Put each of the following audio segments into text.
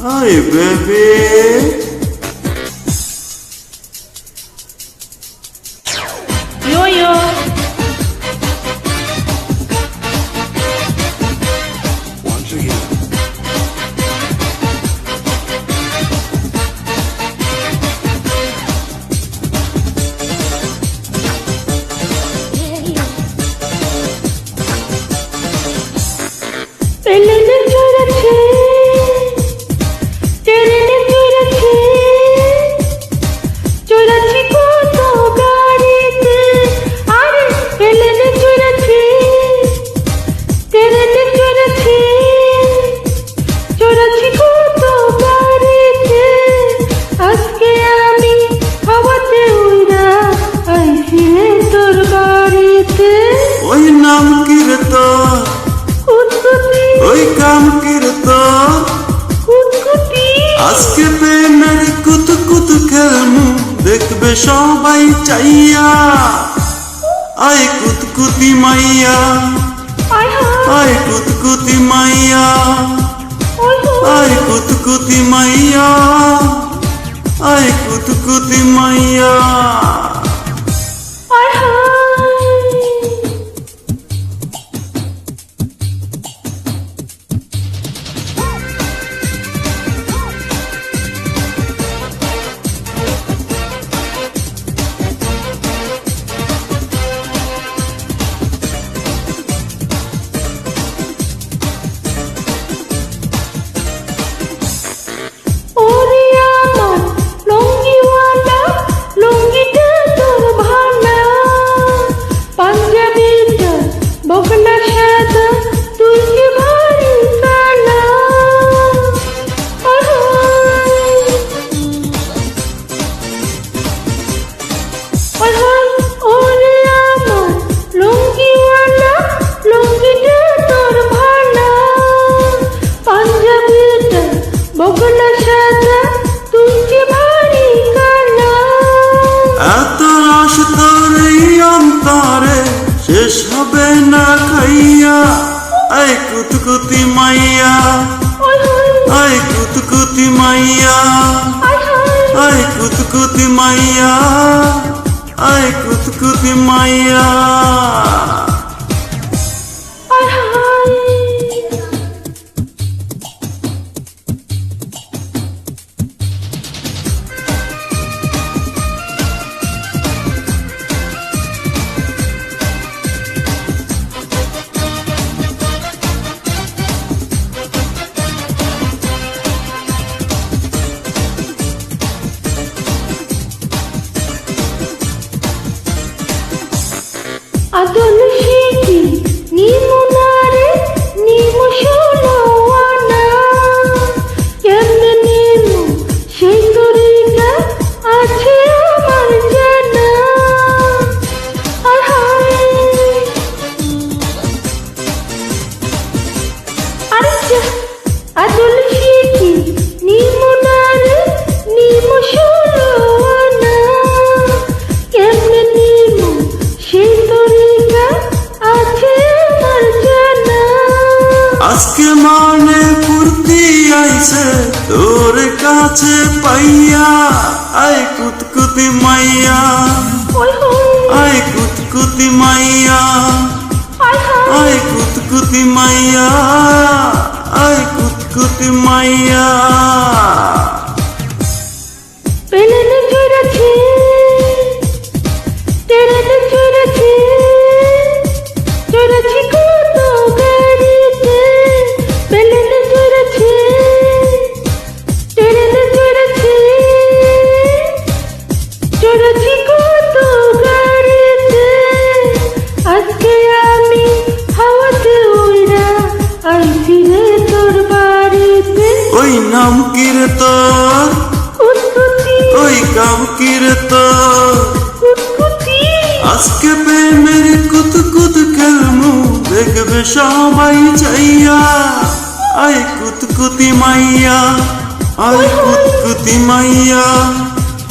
Hi, baby. Yo-yo. Once again. পেলেনে চড়েছে, ট্রেনে চড়েছে, চড়েছি কত গাড়িতে। আরে পেলেনে চড়েছে, ট্রেনে চড়েছে, চড়েছি কত গাড়িতে। আজকে আমি হাওয়াতে উড়া আইছি রে তোর বাড়িতে। ওই নাম কি রে তোর? কুতকুতি, ওই কাম কি রে তোর? কুতকুতি, আজকে প্রেমের কুতু কুতু খেলমু দেখবে সবাই চাইয়া। আয় কুতকুতি মাইয়া, আয় হায়, আয় কুতকুতি মাইয়া, ওই হায়। আয় কুতকুতি মাইয়া, আয় কুতকুতি মাইয়া। আয় হায়। ওরে আমার লুঙ্গিওয়ালা, লুঙ্গিটা তোর ভালা। পাঞ্জাবিটা বকনা সাদা, তুই কি ভারী কালা। আয় হায়, আয় হায়। ওরে আমার লুঙ্গিওয়ালা, লুঙ্গিটা তোর ভালা। পাঞ্জাবিটা বকনা সাদা, তুই কি ভারী কালা। এত রস তোর এই অন্তরে শেষ হবে না খাইয়া। আয় কুতকুতি মাইয়া, আয় হায়, আয় কুতকুতি মাইয়া, আয় হায়, আয় কুতকুতি মাইয়া, আয় কুতকুতি মাইয়া। আয় হায়। আদল শিখি নিমুনারে, নিমু ষোলো আনা। কেমনে নিমু সেই তরিকা আছে আমার জানা। আয় হায়, আরে যা। আদল শিখি নিমুনারে, নিমু ষোলো আনা। কেমনে নিমু সেই তরিকা আছে আমার জানা। আজকে মানে ফুর্তি আইছে তোর কাছে পাইয়া। আয় কুতকুতি মাইয়া, ওই হই, আয় কুতকুতি মাইয়া, আয় হায়। আয় কুতকুতি মাইয়া, আয় কুতকুতি মাইয়া। পেলেনে চড়েছে, ট্রেনে চড়েছে, চড়েছি কত গাড়িতে। পেলেনে চড়েছে, ট্রেনে চড়েছে, চড়েছি কত গাড়িতে। আজকে আমি হাওয়াতে উড়া আইছি রে তোর বাড়িতে। ওই নাম কি রে তোর? কুতকুতি, ওই কাম কি রে তোর? কুতকুতি, আজকে প্রেমের কুতকুত খেলমু দেখবে সবাই চাইয়া। আয় কুতকুতি মাইয়া, আয় কুতকুতি মাইয়া,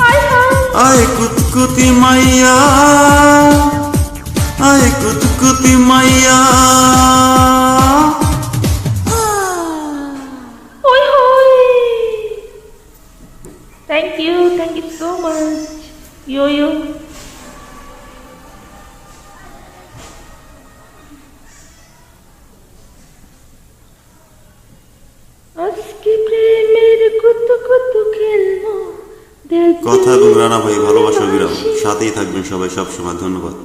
আয় হায়। আয় কুতকুতি মাইয়া, আয় কুতকুতি মাইয়া। ওই হই। থ্যাংক ইউ সো মাচ ইয়ো আজকে প্রেমের কুতু কুতু খেলবো দেখবে কথা এবং রানা ভাই ভালোবাসার বিরাম। সাথেই থাকবেন সবাই সবসময়। ধন্যবাদ।